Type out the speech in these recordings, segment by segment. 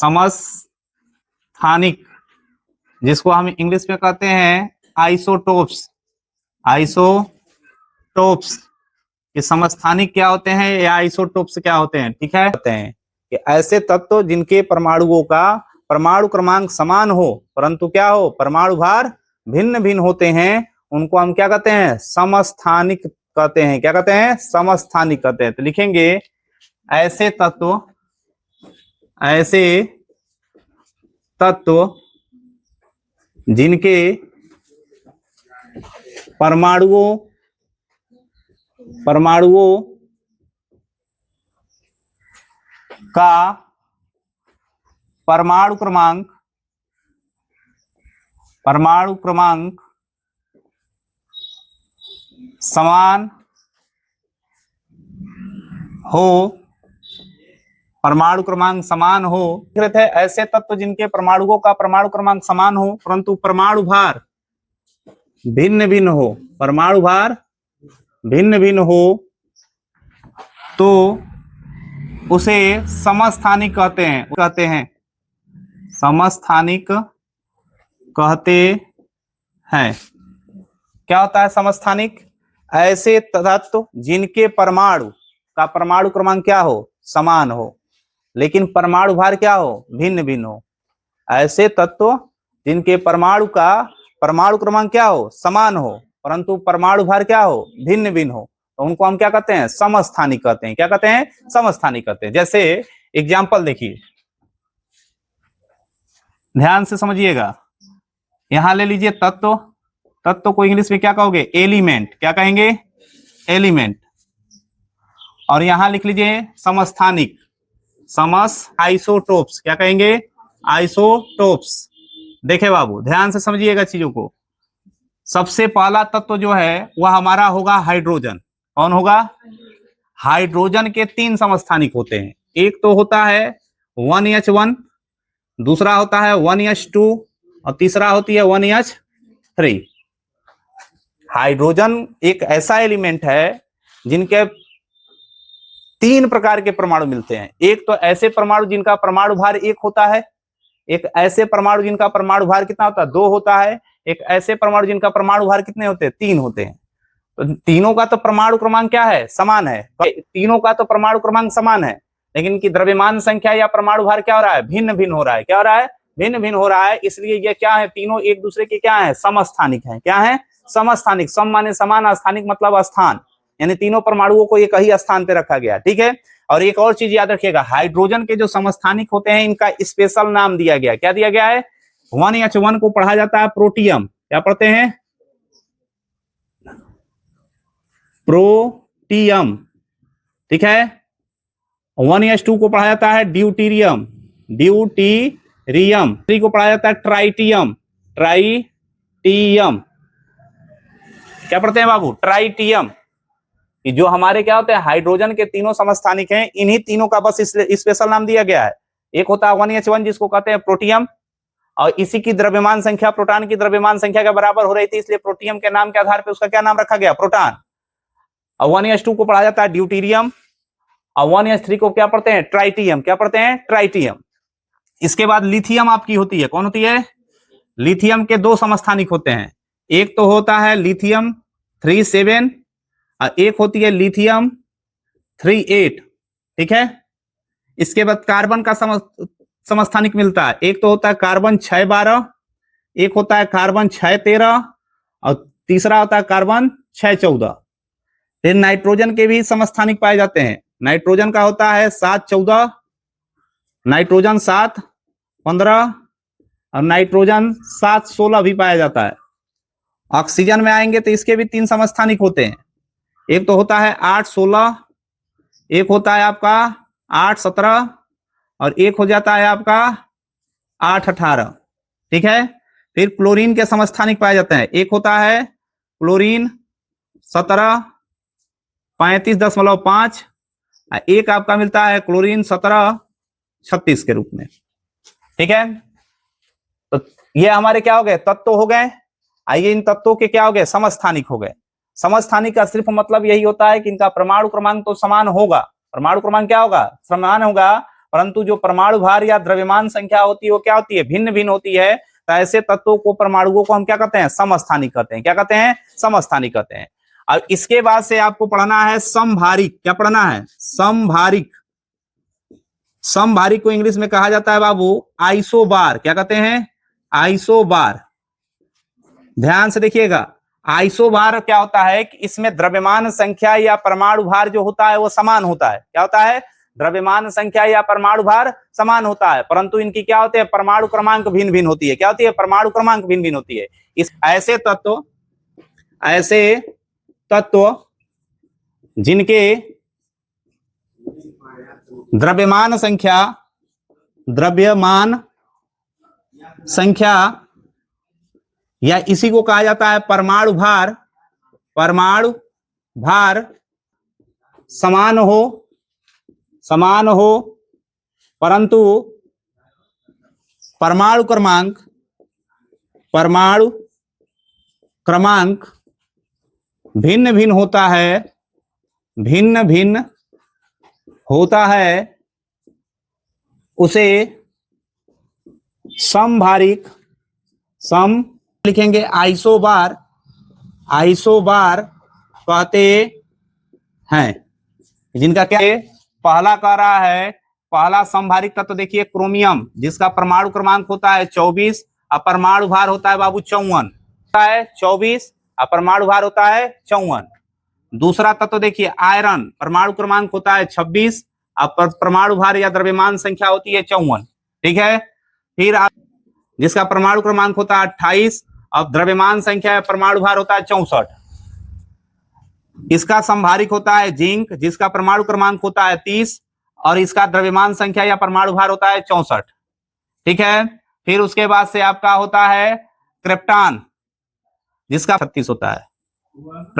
समस्थानिक, जिसको हम इंग्लिश में कहते हैं आइसोटोप्स। आइसोटोप्स ये समस्थानिक क्या होते हैं या आइसोटोप्स क्या होते हैं, ठीक है, होते हैं कि ऐसे तत्व जिनके परमाणुओं का परमाणु क्रमांक समान हो परंतु क्या हो, परमाणु भार भिन्न भिन्न होते हैं, उनको हम क्या कहते हैं, समस्थानिक कहते हैं। क्या कहते हैं, समस्थानिक कहते हैं। तो लिखेंगे ऐसे तत्व जिनके परमाणुओं का परमाणु क्रमांक समान हो, परमाणु क्रमांक समान हो। ऐसे तत्व जिनके परमाणुओं का परमाणु क्रमांक समान हो परंतु परमाणु भार भिन्न भिन्न हो, परमाणु भार भिन्न भिन्न हो, तो उसे समस्थानिक कहते हैं। समस्थानिक कहते हैं। क्या होता है समस्थानिक? ऐसे तत्व जिनके परमाणु का परमाणु क्रमांक क्या हो, समान हो, लेकिन परमाणु भार क्या हो, भिन्न भिन्न हो। ऐसे तत्व जिनके परमाणु का परमाणु क्रमांक क्या हो, समान हो, परंतु परमाणु भार क्या हो, भिन्न भिन्न हो, तो उनको हम क्या कहते हैं, समस्थानिक कहते हैं। क्या कहते हैं, समस्थानिक कहते हैं। जैसे एग्जाम्पल देखिए, ध्यान से समझिएगा। यहां ले लीजिए तत्व को इंग्लिश में क्या कहोगे, एलिमेंट। क्या कहेंगे, एलिमेंट। और यहां लिख लीजिए समस्थानिक, आइसोटोप्स। क्या कहेंगे, आइसोटोप्स। देखे बाबू, ध्यान से समझिएगा चीजों को। सबसे पहला तत्व जो है वह हमारा होगा हाइड्रोजन। कौन होगा, हाइड्रोजन के 3 समस्थानिक होते हैं। एक तो होता है 1H1, दूसरा होता है 1H2 और तीसरा होती है 1H3। हाइड्रोजन एक ऐसा एलिमेंट है जिनके 3 प्रकार के परमाणु मिलते हैं। एक तो ऐसे परमाणु जिनका परमाणु भार 1 होता है, एक ऐसे परमाणु जिनका परमाणु भार कितना होता है, 2 होता है, एक ऐसे परमाणु जिनका परमाणु भार कितने होते हैं, 3 होते हैं। तो तीनों का तो परमाणु क्रमांक क्या है, समान है। तीनों का तो परमाणु क्रमांक समान है, लेकिन इनकी द्रव्यमान संख्या या परमाणु भार क्या हो रहा है, भिन्न भिन्न हो रहा है। क्या हो रहा है, भिन्न भिन्न हो रहा है। इसलिए ये क्या है, तीनों एक दूसरे के क्या है, समस्थानिक है। क्या है, समस्थानिक। सम माने समान, स्थानिक मतलब स्थान, यानी तीनों परमाणुओं को एक ही स्थान पे रखा गया। ठीक है। और एक और चीज याद रखिएगा, हाइड्रोजन के जो समस्थानिक होते हैं इनका स्पेशल नाम दिया गया। क्या दिया गया है, 1H1 को पढ़ा जाता है प्रोटियम। क्या पढ़ते हैं, प्रोटियम। ठीक है। 1H2 को पढ़ा जाता है ड्यूटीरियम। 3 को पढ़ा जाता है ट्राइटियम। क्या पढ़ते हैं बाबू, ट्राइटियम। जो हमारे क्या होते हैं, हाइड्रोजन के तीनों समस्थानिक हैं, इन्हीं तीनों का बस स्पेशल नाम दिया गया है। एक होता है 1H1 जिसको कहते हैं प्रोटियम, और इसी की द्रव्यमान संख्या प्रोटॉन की द्रव्यमान संख्या के बराबर हो रही थी, इसलिए प्रोटियम के नाम के आधार पर उसका क्या नाम रखा गया, प्रोटॉन। और 1H2 को पढ़ा जाता है ड्यूटीरियम, और 1H3 को क्या पढ़ते हैं, ट्राइटियम। क्या पढ़ते हैं, ट्राइटियम। इसके बाद लिथियम आपकी होती है। कौन होती है, लिथियम के 2 समस्थानिक होते हैं। एक तो होता है लिथियम 37 और एक होती है लिथियम 38। ठीक है। इसके बाद कार्बन का समस्थानिक मिलता है। एक तो होता है कार्बन 612, एक होता है कार्बन 613 और तीसरा होता है कार्बन 614। फिर नाइट्रोजन के भी समस्थानिक पाए जाते हैं। नाइट्रोजन का होता है 714, नाइट्रोजन 715 और नाइट्रोजन 716 भी पाया जाता है। ऑक्सीजन में आएंगे तो इसके भी 3 समस्थानिक होते हैं। एक तो होता है 816, एक होता है आपका 817 और एक हो जाता है आपका 818। ठीक है। फिर क्लोरीन के समस्थानिक पाए जाते हैं। एक होता है क्लोरीन 17 35.5, एक आपका मिलता है क्लोरीन 17 36 के रूप में। ठीक है। तो ये हमारे क्या हो गए, तत्व हो गए। आइए इन तत्वों के क्या हो गए, समस्थानिक हो गए। समस्थानिक का सिर्फ मतलब यही होता है कि इनका परमाणु क्रमांक तो समान होगा। परमाणु क्रमांक क्या होगा, समान होगा, परंतु जो परमाणु भार या द्रव्यमान संख्या होती है वो क्या होती है, भिन्न भिन्न होती है। तो ऐसे तत्वों को, परमाणुओं को हम क्या कहते हैं, समस्थानिक कहते हैं। क्या कहते हैं, समस्थानिक कहते हैं। अब इसके बाद से आपको पढ़ना है समभारिक। क्या पढ़ना है, समभारिक। समभारिक को इंग्लिश में कहा जाता है बाबू आइसोबार। क्या कहते हैं, आइसोबार। ध्यान से देखिएगा, आइसोबार क्या होता है कि इसमें द्रव्यमान संख्या या परमाणु भार जो होता है वो समान होता है। क्या होता है, द्रव्यमान संख्या या परमाणु भार समान होता है, परंतु इनकी क्या होते हैं, परमाणु क्रमांक भिन्न भिन्न होती है। क्या होती है, परमाणु क्रमांक भिन्न भिन्न होती है। इस ऐसे तत्व जिनके द्रव्यमान संख्या या इसी को कहा जाता है परमाणु भार समान हो परंतु परमाणु क्रमांक भिन्न भिन्न होता है, उसे समभारिक लिखेंगे आइसोबार कहते हैं। जिनका क्या है, पहला कह रहा है, पहला समभारिक तत्व देखिए क्रोमियम, जिसका परमाणु क्रमांक होता है 24 और परमाणु भार होता है बाबू 54 होता है, 24 और परमाणु भार होता है 54। दूसरा तत्व देखिए आयरन, परमाणु क्रमांक होता है 26 और परमाणु भार या द्रव्यमान संख्या होती है 54। ठीक है, फिर जिसका परमाणु क्रमांक होता है 28 और द्रव्यमान संख्या परमाणु भार होता है 64। इसका समभारिक होता है जिंक, जिसका परमाणु क्रमांक होता है 30 और इसका द्रव्यमान संख्या या परमाणु भार होता है 64। ठीक है, फिर उसके बाद से आपका होता है क्रिप्टॉन, जिसका 36 होता है।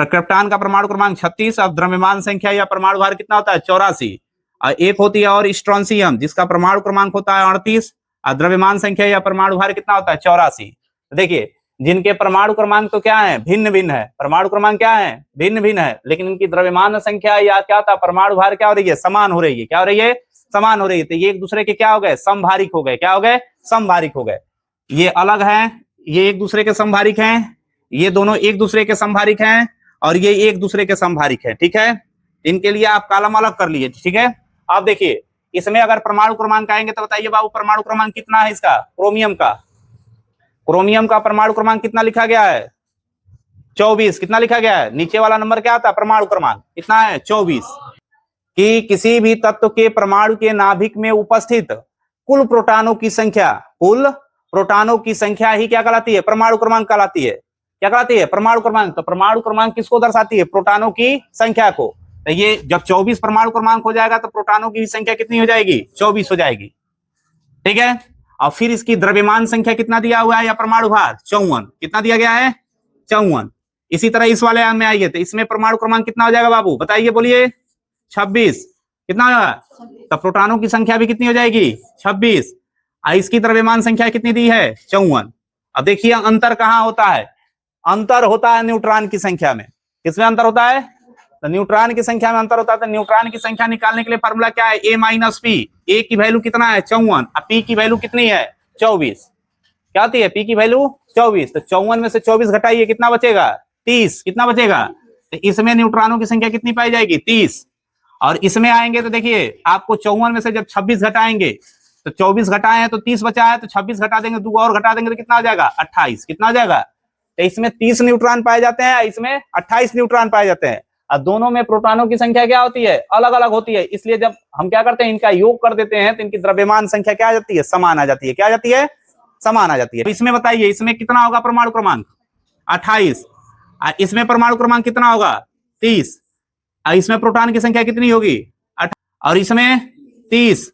क्रिप्टॉन का परमाणु क्रमांक 36 और द्रव्यमान संख्या या परमाणु भार कितना होता है, 84। और एक होती है और स्ट्रोंसियम, जिसका परमाणु क्रमांक होता है 38 और द्रव्यमान संख्या या परमाणु भार कितना होता है, 84। देखिए जिनके परमाणु क्रमांक तो क्या है, भिन्न भिन्न है, परमाणु क्रमांक क्या है, भिन्न भिन्न है, लेकिन इनकी द्रव्यमान संख्या या क्या होता है, परमाणु भार क्या हो रही है, समान हो रही है। क्या हो रही है, समान हो रही है। तो ये एक दूसरे के क्या हो गए, समभारिक हो गए। क्या हो गए, समभारिक हो गए। ये अलग है, ये एक दूसरे के समभारिक हैं, ये दोनों एक दूसरे के समभारिक हैं और ये एक दूसरे के समभारिक है। ठीक है, इनके लिए आप कॉलम अलग कर लिए। ठीक है, आप देखिए इसमें अगर परमाणु क्रमांक आएंगे तो बताइए बाबू परमाणु क्रमांक कितना है इसका, क्रोमियम का परमाणु क्रमांक कितना लिखा गया है, 24। कितना लिखा गया है, नीचे वाला नंबर क्या आता है, परमाणु क्रमांक कितना है, 24। कि किसी भी तत्व के परमाणु के नाभिक में उपस्थित कुल प्रोटॉनों की संख्या ही क्या कहलाती है, परमाणु क्रमांक कहलाती है। क्या कहलाती है, परमाणु क्रमांक। तो परमाणु क्रमांक किसको दर्शाती है, प्रोटॉनों की संख्या को। तो ये जब 24 परमाणु क्रमांक हो जाएगा तो प्रोटॉनों की संख्या कितनी हो जाएगी, 24 हो जाएगी। ठीक है, और फिर इसकी द्रव्यमान संख्या कितना दिया हुआ है या परमाणु भार, 54। कितना दिया गया है, 54। इसी तरह इस वाले में आइए तो इसमें परमाणु क्रमांक कितना हो जाएगा बाबू, बताइए, बोलिए, 26। कितना होगा, तो प्रोटॉनों की संख्या भी कितनी हो जाएगी, 26। इसकी द्रव्यमान संख्या कितनी दी है, 54। अब देखिए अंतर कहाँ होता है, अंतर होता है न्यूट्रॉन की संख्या में। किसमें अंतर होता है, तो न्यूट्रॉन की संख्या में अंतर होता है। तो न्यूट्रॉन की संख्या निकालने के लिए फार्मूला क्या है, A-P। ए की वैल्यू कितना है, 54 और पी की वैल्यू कितनी है, 24। क्या होती है, पी की वैल्यू 24। तो 54 में से 24 घटाइए, कितना बचेगा, 30। कितना बचेगा, तो इसमें न्यूट्रॉनों की संख्या कितनी पाई जाएगी, 30। और इसमें आएंगे तो देखिए आपको 54 में से जब 26 घटाएंगे तो 24 घटाए हैं तो 30 बचा है, तो 26 घटा देंगे, 2 और घटा देंगे तो कितना हो जाएगा, 28। कितना हो जाएगा, तो इसमें 30 न्यूट्रॉन पाए जाते हैं, इसमें 28 न्यूट्रॉन पाए जाते हैं। और दोनों में प्रोटॉनों की संख्या क्या होती है, अलग अलग होती है। इसलिए जब हम क्या करते हैं, इनका योग कर देते हैं तो इनकी द्रव्यमान संख्या क्या आ जाती है, समान आ जाती है। क्या आ जाती है, समान आ जाती है। इसमें बताइए इसमें कितना होगा परमाणु क्रमांक, 28। इसमें परमाणु क्रमांक कितना होगा, 30। इसमें प्रोटॉन की संख्या कितनी होगी, 8। और इसमें 30।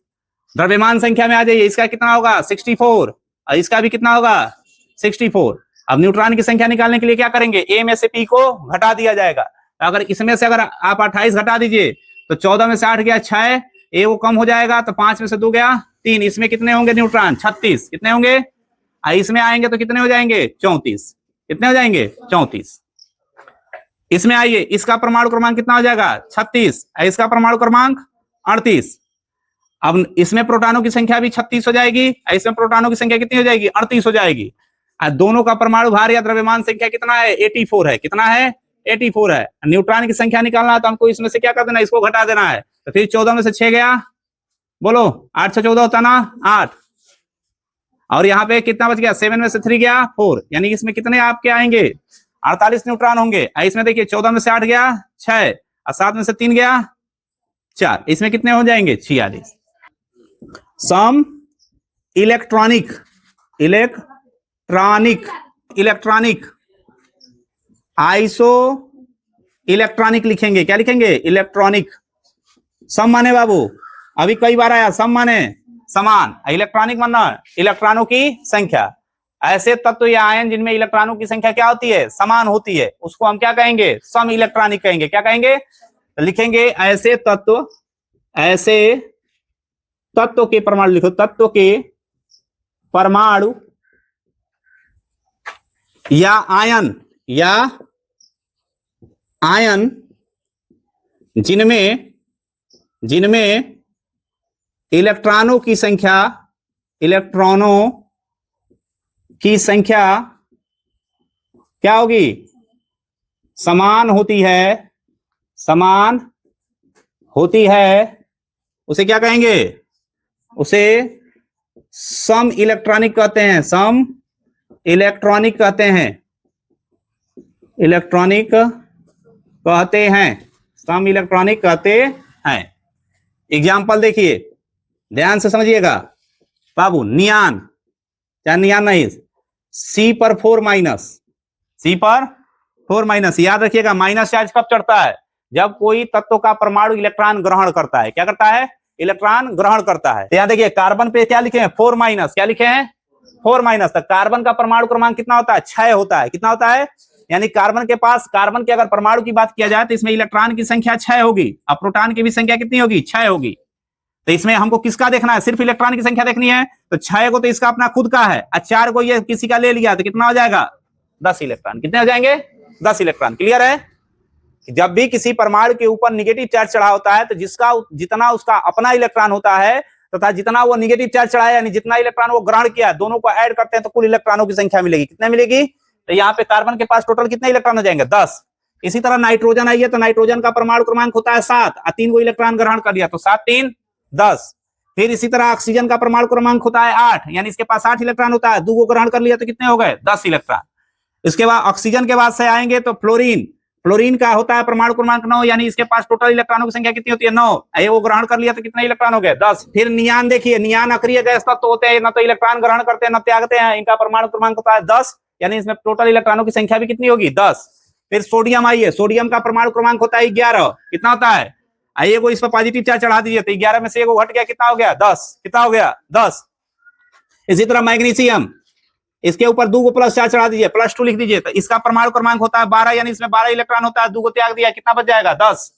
द्रव्यमान संख्या में आ जाइए, इसका कितना होगा, 64। और इसका भी कितना होगा, 64। अब न्यूट्रॉन की संख्या निकालने के लिए क्या करेंगे, ए में से पी को घटा दिया जाएगा। अगर इसमें से अगर आप 28 घटा दीजिए तो 14 में से 8 गया 6, ए वो कम हो जाएगा, तो 5 में से 2 गया 3। इसमें कितने होंगे न्यूट्रॉन, 36। कितने होंगे, इसमें आएंगे तो कितने हो जाएंगे, 34। कितने हो जाएंगे, 34। इसमें आइए, इसका परमाणु क्रमांक कितना हो जाएगा, 36। इसका परमाणु क्रमांक 38। अब इसमें प्रोटॉनों की संख्या भी 36 हो जाएगी, इसमें प्रोटॉनों की संख्या कितनी हो जाएगी, 38 हो जाएगी। दोनों का परमाणु भार या द्रव्यमान संख्या कितना है, 84 है। कितना है, 84 है। न्यूट्रॉन की संख्या निकालना है तो हमको इसमें से क्या कर देना, इसको घटा देना है। तो फिर 14 में से 6 गया, बोलो 8 से 14 होता ना 8, और यहाँ पे कितना बच गया, 7 में से 3 गया 4, यानी इसमें कितने आपके आएंगे, 48 न्यूट्रॉन होंगे। इसमें देखिए 14 में से 8 गया 6, और 7 में से 3 गया 4, इसमें कितने हो जाएंगे, 46। सम इलेक्ट्रॉनिक इलेक्ट्रॉनिक आइसो इलेक्ट्रॉनिक लिखेंगे, क्या लिखेंगे, इलेक्ट्रॉनिक। सम माने बाबू, अभी कई बार आया, सम माने समान, इलेक्ट्रॉनिक माना इलेक्ट्रॉनों की संख्या। ऐसे तत्व या आयन जिनमें इलेक्ट्रॉनों की संख्या क्या होती है, समान होती है, उसको हम क्या कहेंगे, सम इलेक्ट्रॉनिक कहेंगे। क्या कहेंगे, तो लिखेंगे ऐसे तत्व के परमाणु लिखो, तत्व के परमाणु या आयन जिनमें इलेक्ट्रॉनों की संख्या क्या होगी, समान होती है, उसे क्या कहेंगे, उसे सम इलेक्ट्रॉनिक कहते हैं, सम इलेक्ट्रॉनिक कहते हैं, सम इलेक्ट्रॉनिक कहते हैं। एग्जाम्पल देखिए, ध्यान से समझिएगा बाबू, नियान, क्या नियान नहीं, C पर 4 माइनस, याद रखिएगा माइनस चार्ज कब चढ़ता है, जब कोई तत्व का परमाणु इलेक्ट्रॉन ग्रहण करता है। क्या करता है, इलेक्ट्रॉन ग्रहण करता है। तो याद देखिए कार्बन पे क्या लिखे हैं, 4 माइनस, क्या लिखे हैं, 4 माइनस। तक कार्बन का परमाणु क्रमांक कितना होता है, 6 होता है। कितना होता है, यानी कार्बन के अगर परमाणु की बात किया जाए तो इसमें इलेक्ट्रॉन की संख्या 6 होगी, और प्रोटॉन की भी संख्या कितनी होगी, 6 होगी। तो इसमें हमको किसका देखना है, सिर्फ इलेक्ट्रॉन की संख्या देखनी है। तो 6 को तो इसका अपना खुद का है, और 4 को ये किसी का ले लिया, तो कितना हो जाएगा, 10 इलेक्ट्रॉन। कितने हो जाएंगे, 10 इलेक्ट्रॉन। क्लियर है, जब भी किसी परमाणु के ऊपर निगेटिव चार्ज चढ़ा होता है तो जितना उसका अपना इलेक्ट्रॉन होता है तथा जितना वो निगेटिव चार्ज चढ़ाया, यानी जितना इलेक्ट्रॉन वो ग्रहण किया, दोनों को ऐड करते हैं तो कुल इलेक्ट्रॉनों की संख्या मिलेगी। कितने मिलेगी, तो यहाँ पे कार्बन के पास टोटल कितने इलेक्ट्रॉन हो जाएंगे, 10। इसी तरह नाइट्रोजन आई है तो नाइट्रोजन का परमाणु क्रमांक होता है 7, और 3 को इलेक्ट्रॉन ग्रहण कर लिया तो 7 3 10। फिर इसी तरह ऑक्सीजन का परमाणु क्रमांक होता है 8, यानी इसके पास 8 इलेक्ट्रॉन होता है, 2 को ग्रहण कर लिया तो कितने हो गए, 10 इलेक्ट्रॉन। इसके बाद ऑक्सीजन के बाद से आएंगे तो फ्लोरीन का होता है परमाणु क्रमांक 9, यानी इसके पास टोटल इलेक्ट्रॉनों की संख्या कितनी होती है, 9। ये वो ग्रहण कर लिया तो कितने इलेक्ट्रॉन हो गए, 10। फिर नियान देखिए, नियान अक्रिय गैस तत्व होते हैं, न तो इलेक्ट्रॉन ग्रहण करते हैं न त्यागते हैं, इनका परमाणु क्रमांक होता है 10, यानी इसमें टोटल इलेक्ट्रॉनों की संख्या भी कितनी होगी, 10। फिर सोडियम आइए, सोडियम का परमाणु क्रमांक होता है 11। कितना होता है, आइए को इस पर पॉजिटिव चार्ज चढ़ा दीजिए तो 11 में से एक घट गया, कितना हो गया, 10। कितना हो गया, 10। इसी तरह मैग्नीशियम, इसके ऊपर 2 को प्लस चार्ज चढ़ा दीजिए, +2 लिख दीजिए, तो इसका परमाणु क्रमांक होता है 12, यानी इसमें 12 इलेक्ट्रॉन होता है, 2 को त्याग दिया, कितना बच जाएगा, 10।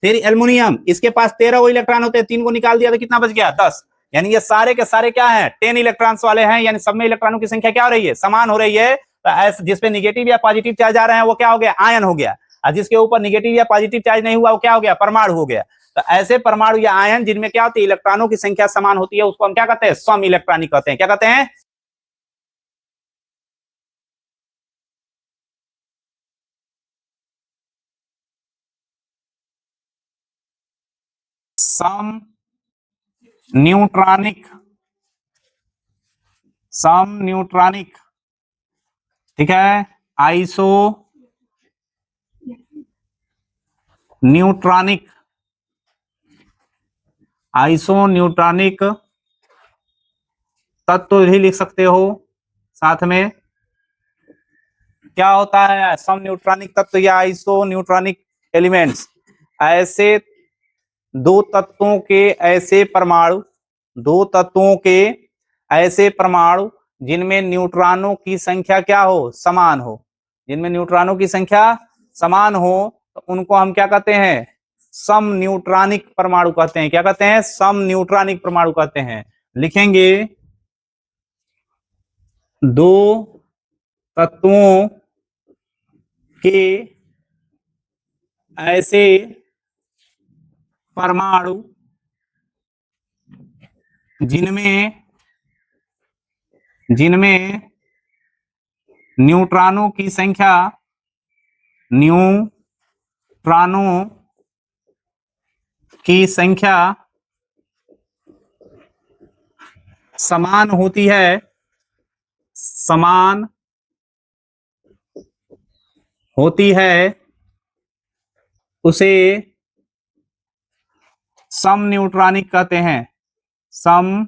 फिर एल्युमिनियम, इसके पास 13 इलेक्ट्रॉन होते हैं, 3 को निकाल दिया तो कितना बच गया, 10। यानी ये सारे के सारे क्या हैं, 10 इलेक्ट्रॉन्स वाले हैं, यानी सब में इलेक्ट्रॉनों की संख्या क्या हो रही है, समान हो रही है। तो जिसपे निगेटिव या पॉजिटिव चार्ज आ रहे हैं वो क्या हो गया, आयन हो गया, और जिसके ऊपर निगेटिव या पॉजिटिव चार्ज नहीं हुआ वो क्या हो गया, परमाणु हो गया। तो ऐसे परमाणु या आयन जिनमें क्या होती है, इलेक्ट्रॉनों की संख्या समान होती है, उसको हम क्या कहते हैं, सम इलेक्ट्रॉनिक कहते हैं। क्या कहते हैं, सम न्यूट्रॉनिक, ठीक है। आइसो न्यूट्रॉनिक तत्व भी लिख सकते हो साथ में। क्या होता है सम न्यूट्रॉनिक तत्व या आइसो न्यूट्रॉनिक एलिमेंट्स, ऐसे दो तत्वों के ऐसे परमाणु जिनमें न्यूट्रॉनों की संख्या क्या हो, समान हो। जिनमें न्यूट्रॉनों की संख्या समान हो तो उनको हम क्या कहते हैं, सम न्यूट्रॉनिक परमाणु कहते हैं। क्या कहते हैं, सम न्यूट्रॉनिक परमाणु कहते हैं। लिखेंगे दो तत्वों के ऐसे परमाणु जिनमें जिनमें न्यूट्रॉनों की संख्या समान होती है, समान होती है, उसे सम न्यूट्रॉनिक कहते हैं। सम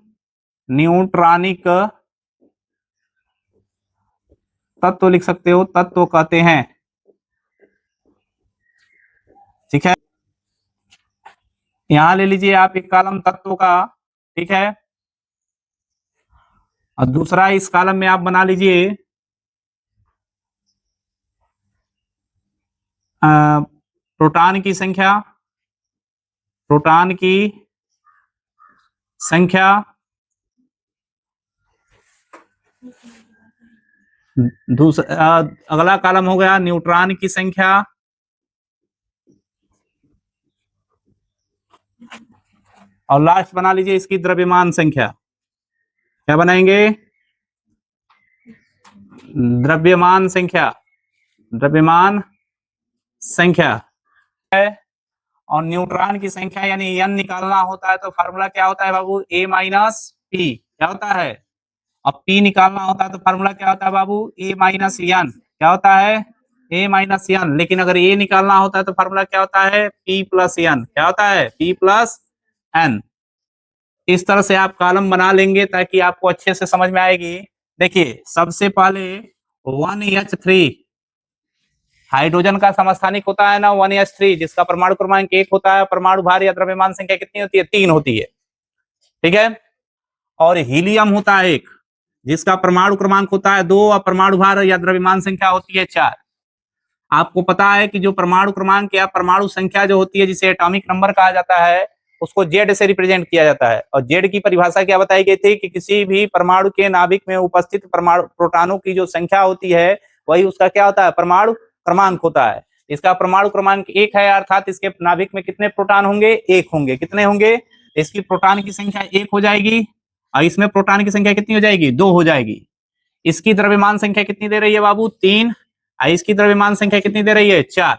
न्यूट्रॉनिक तत्व लिख सकते हो, तत्व कहते हैं। ठीक है, यहां ले लीजिए आप एक कॉलम तत्व का, ठीक है, और दूसरा इस कॉलम में आप बना लीजिए प्रोटॉन की संख्या, प्रोटॉन की संख्या, दूसरा अगला कॉलम हो गया न्यूट्रॉन की संख्या, और लास्ट बना लीजिए इसकी द्रव्यमान संख्या। क्या बनाएंगे? द्रव्यमान संख्या, द्रव्यमान संख्या है। और न्यूट्रॉन की संख्या यानी n निकालना होता है तो फार्मूला क्या होता है बाबू? A minus P. क्या होता है? अब P निकालना होता है तो फार्मूला क्या होता है बाबू? A minus n। क्या होता है? A minus n। लेकिन अगर A निकालना होता है तो फार्मूला क्या होता है? P plus n। क्या होता है? P plus n। इस तरह से आप कॉलम बना लेंगे ताकि आपको अच्छे से समझ में आएगी। देखिए सबसे पहले 1H3 हाइड्रोजन का समस्थानिक होता है ना 1H3, जिसका परमाणु क्रमांक 1 होता है, परमाणु भार या द्रव्यमान संख्या कितनी होती है? 3 होती है। ठीक है, और हीलियम होता है एक, जिसका परमाणु क्रमांक होता है 2 और परमाणु भार या द्रव्यमान संख्या होती है 4। आपको पता है कि जो परमाणु क्रमांक या परमाणु संख्या जो होती है, जिसे एटॉमिक नंबर कहा जाता है, उसको जेड से रिप्रेजेंट किया जाता है। और जेड की परिभाषा क्या बताई गई थी कि किसी भी परमाणु के नाभिक में उपस्थित परमाणु प्रोटॉनों की जो संख्या होती है वही उसका क्या होता है? परमाणु क्रमांक होता है। इसका परमाणु क्रमांक 1 है, अर्थात इसके नाभिक में कितने प्रोटॉन होंगे? 1 होंगे। कितने होंगे? इसकी प्रोटॉन की संख्या 1 हो जाएगी और इसमें प्रोटॉन की संख्या कितनी हो जाएगी? 2 हो जाएगी। इसकी द्रव्यमान संख्या कितनी दे रही है बाबू? 3। इसकी द्रव्यमान संख्या कितनी दे रही है? 4।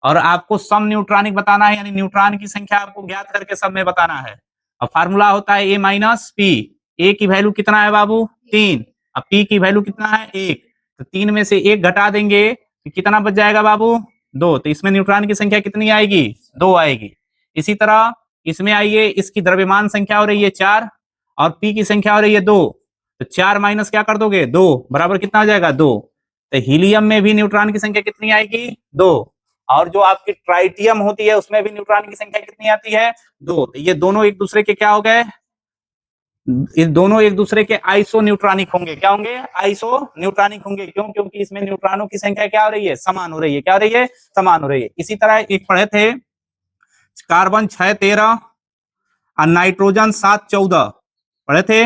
और आपको सम न्यूट्रॉनिक बताना है, यानी न्यूट्रॉन की संख्या आपको ज्ञात करके सब में बताना है। और फार्मूला होता है A माइनस पी। ए की वैल्यू कितना है बाबू? 3। अब पी की वैल्यू कितना है? 1। तो 3 में से 1 घटा देंगे तो कितना बच जाएगा बाबू? 2। तो इसमें न्यूट्रॉन की संख्या कितनी आएगी? 2 आएगी। इसी तरह इसमें आइए, इसकी द्रव्यमान संख्या हो रही है 4 और पी की संख्या हो रही है 2। तो 4 माइनस क्या कर दोगे? 2 बराबर कितना हो जाएगा? 2। तो हीलियम में भी न्यूट्रॉन की संख्या कितनी आएगी? 2। और जो आपकी ट्राइटियम होती है उसमें भी न्यूट्रॉन की संख्या कितनी आती है? 2। तो ये दोनों एक दूसरे के क्या हो गए? ये दोनों एक दूसरे के आइसो न्यूट्रॉनिक होंगे। क्या होंगे? आइसो न्यूट्रॉनिक होंगे। क्यों? क्योंकि इसमें न्यूट्रॉनों की संख्या क्या हो रही है? समान हो रही है। क्या हो रही है? समान हो रही है। इसी तरह एक पढ़े थे कार्बन 6 13 और नाइट्रोजन 7 14 पढ़े थे।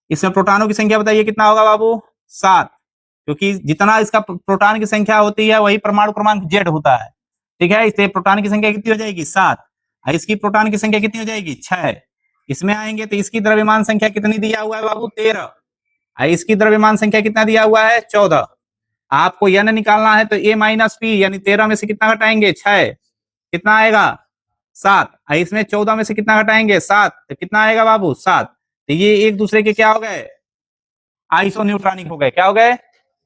इसमें प्रोटॉनों की संख्या बताइए कितना होगा बाबू? 7। क्योंकि जितना इसका प्रोटॉन की संख्या होती है वही परमाणु क्रमांक जेड होता है। ठीक है, इसलिए प्रोटॉन की संख्या कितनी हो जाएगी? 7। इसकी प्रोटॉन की संख्या कितनी हो जाएगी? 6। इसमें आएंगे तो इसकी द्रव्यमान संख्या कितनी दिया हुआ है बाबू? 13। इसकी द्रव्यमान संख्या कितना दिया हुआ है? 14। आपको n निकालना है तो a माइनस पी, यानी 13 में से कितना घटाएंगे? 6। कितना आएगा? 7। इसमें 14 में से कितना घटाएंगे? 7। तो कितना आएगा बाबू? 7। तो ये एक दूसरे के क्या हो गए? आइसो न्यूट्रॉनिक हो गए। क्या हो गए?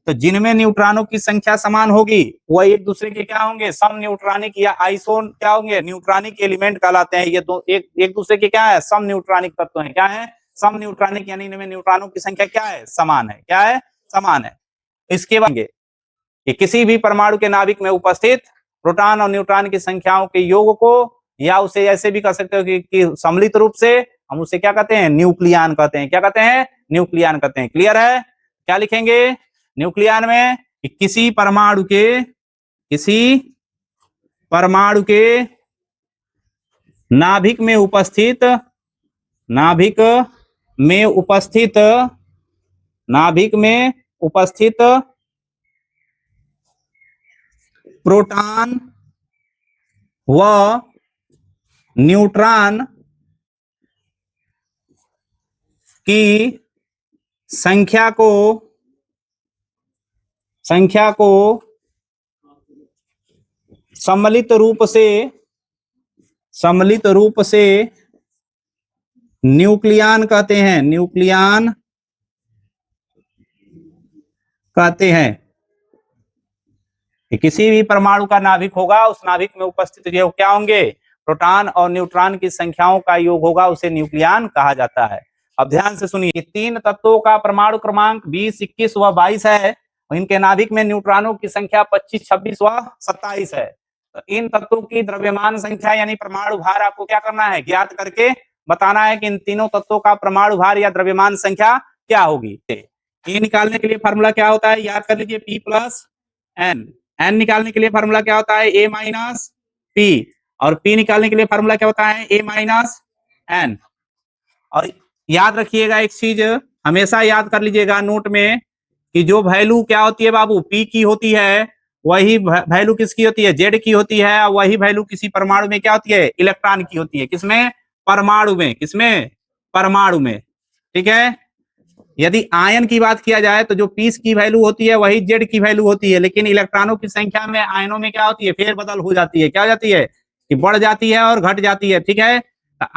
तो जिनमें न्यूट्रॉनों की संख्या समान होगी वह एक दूसरे के क्या होंगे? सम न्यूट्रॉनिक या आइसो क्या होंगे? न्यूट्रॉनिक एलिमेंट कहलाते हैं। ये दो एक दूसरे के क्या है? सम न्यूट्रॉनिक तत्व हैं। क्या है? सम न्यूट्रॉनिक, यानी इनमें न्यूट्रॉनों की संख्या क्या है? समान है। क्या है? समान है। इसके बाद कि किसी भी परमाणु के नाभिक में उपस्थित प्रोटॉन और न्यूट्रॉन की संख्याओं के योग को, या उसे ऐसे भी कह सकते हो कि सम्मिलित रूप से हम उसे क्या कहते हैं? न्यूक्लियन कहते हैं। क्या कहते हैं? न्यूक्लियन कहते हैं। क्लियर है? क्या लिखेंगे न्यूक्लियन में? कि किसी परमाणु के नाभिक में उपस्थित प्रोटॉन व न्यूट्रॉन की संख्या को सम्मिलित रूप से न्यूक्लियन कहते हैं, न्यूक्लियन कहते हैं। कि किसी भी परमाणु का नाभिक होगा, उस नाभिक में उपस्थित जो क्या होंगे, प्रोटॉन और न्यूट्रॉन की संख्याओं का योग होगा, उसे न्यूक्लियन कहा जाता है। अब ध्यान से सुनिए, तीन तत्वों का परमाणु क्रमांक 20, 21 व 22 है। इनके नाभिक में न्यूट्रॉनों की संख्या 25, 26 व 27 है। तो इन तत्वों की द्रव्यमान संख्या यानी परमाणु भार आपको क्या करना है, ज्ञात करके बताना है कि इन तीनों तत्वों का परमाणु भार या द्रव्यमान संख्या क्या होगी। ये निकालने के लिए फार्मूला क्या होता है, याद कर लीजिए, P प्लस N। N निकालने के लिए फार्मूला क्या होता है, A माइनस P। और P निकालने के लिए फार्मूला क्या होता है, A माइनस N। और याद रखिएगा एक चीज, हमेशा याद कर लीजिएगा नोट में, कि जो वैल्यू क्या होती है बाबू, P की होती है, वही वैल्यू किसकी होती है, Z की होती है। और वही वैल्यू किसी परमाणु में क्या होती है, इलेक्ट्रॉन की होती है। किसमें, परमाणु में। किसमें, परमाणु में। ठीक है। यदि आयन की बात किया जाए तो जो पीस की वैल्यू होती है वही जेड की वैल्यू होती है, लेकिन इलेक्ट्रॉनों की संख्या में आयनों में क्या होती है, फेरबदल हो जाती है। क्या हो जाती है, कि बढ़ जाती है और घट जाती है। ठीक है।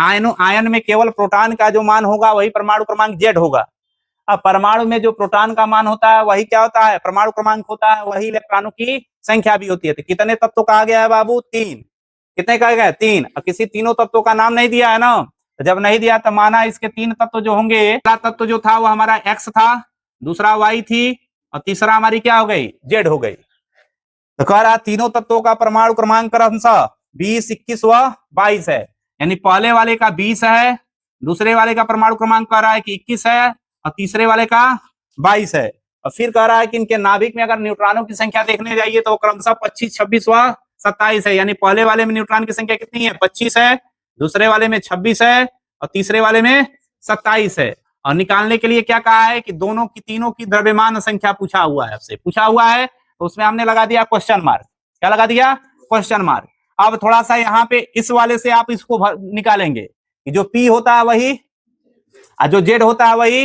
आयन में केवल प्रोटॉन का जो मान होगा वही परमाणु क्रमांक जेड होगा। अब परमाणु में जो प्रोटॉन का मान होता है वही क्या होता है, परमाणु क्रमांक होता है, वही इलेक्ट्रॉनों की संख्या भी होती है। तो कितने तत्व कहा गया है बाबू, 3। कितने कहा गया है, 3। और किसी तीनों तत्वों का नाम नहीं दिया है ना, तो जब नहीं दिया तो माना इसके 3 तत्व जो होंगे, पहला तत्व जो था वो हमारा एक्स था, दूसरा वाई थी, और तीसरा हमारी क्या हो गई, जेड हो गई। तो कह रहा तीनों तत्वों का परमाणु क्रमांक क्रमशः 20, 21 व 22 है। यानी पहले वाले का 20 है, दूसरे वाले का परमाणु क्रमांक कह रहा है कि 21 है, और तीसरे वाले का 22 है। और फिर कह रहा है कि इनके नाभिक में अगर न्यूट्रॉनों की संख्या देखने जाइए तो क्रमशः 25, 26 व 27 है। यानी पहले वाले में न्यूट्रॉन की संख्या कितनी है, 25 है, दूसरे वाले में 26 है, और तीसरे वाले में 27 है। और निकालने के लिए क्या कहा है कि दोनों की, तीनों की द्रव्यमान संख्या पूछा हुआ है, आपसे पूछा हुआ है, तो उसमें हमने लगा दिया क्वेश्चन मार्क। क्या लगा दिया, क्वेश्चन मार्क। अब थोड़ा सा यहाँ पे इस वाले से आप इसको निकालेंगे कि जो P होता है वही, और जो Z होता है वही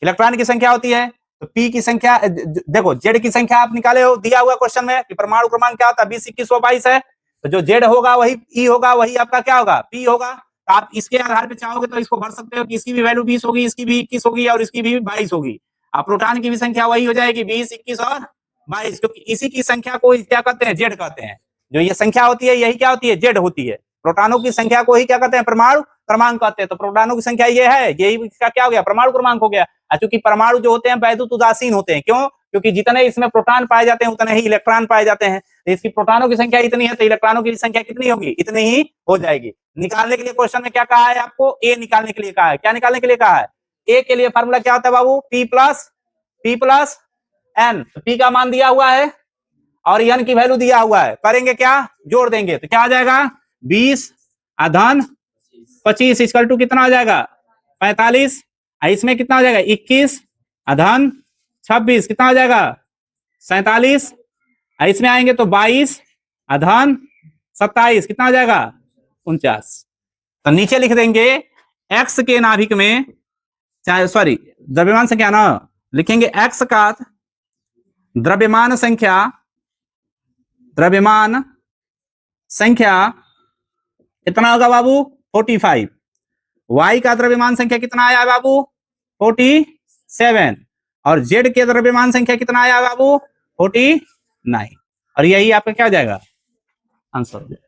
इलेक्ट्रॉन की संख्या होती है। तो P की संख्या, देखो Z की संख्या आप निकाले हो, दिया हुआ क्वेश्चन में कि परमाणु क्रमांक क्या होता है, 20, 21 व 22 है। तो जो Z होगा वही E होगा, वही आपका क्या होगा, P होगा। तो आप इसके आधार पे चाहोगे तो इसको भर सकते हो कि इसकी भी वैल्यू 20 होगी, इसकी भी 21 होगी, और इसकी भी 22 होगी। आप प्रोटॉन की भी संख्या वही हो जाएगी, 20, 21 और 22, क्योंकि इसी की संख्या को क्या कहते हैं, जेड कहते हैं। जो ये संख्या होती है यही क्या होती है, जेड होती है। प्रोटॉनों की संख्या को ही क्या कहते हैं, परमाणु क्रमांक कहते हैं। तो प्रोटॉनों की संख्या ये है, यही इसका क्या हो गया, परमाणु क्रमांक हो गया। चूंकि परमाणु जो होते हैं वैद्युत उदासीन होते हैं, क्यों, क्योंकि जितने इसमें प्रोटॉन पाए जाते हैं उतने ही इलेक्ट्रॉन पाए जाते हैं। तो इसकी प्रोटॉनों की संख्या इतनी है तो इलेक्ट्रॉनों की संख्या कितनी होगी, इतनी ही हो जाएगी। निकालने के लिए क्वेश्चन में क्या कहा है आपको, ए निकालने के लिए कहा है। क्या निकालने के लिए कहा है, ए के लिए फार्मूला क्या होता है बाबू, P प्लस N। P का मान दिया हुआ है और N की वैल्यू दिया हुआ है, करेंगे क्या, जोड़ देंगे तो क्या आ जाएगा, 20 धन 25 इक्वल टू कितना हो जाएगा, 45। इसमें कितना हो जाएगा, 21 धन 26 कितना हो जाएगा, 47। इसमें आएंगे तो 22 धन 27 कितना हो जाएगा, 49। तो नीचे लिख देंगे एक्स के नाभिक में, चाहे सॉरी द्रव्यमान संख्या ना लिखेंगे, एक्स का द्रव्यमान संख्या कितना होगा बाबू, 45। वाई का द्रव्यमान संख्या कितना आया बाबू, 47। और जेड के द्रव्यमान संख्या कितना आया बाबू, 49। और यही आपका क्या हो जाएगा, आंसर हो जाएगा।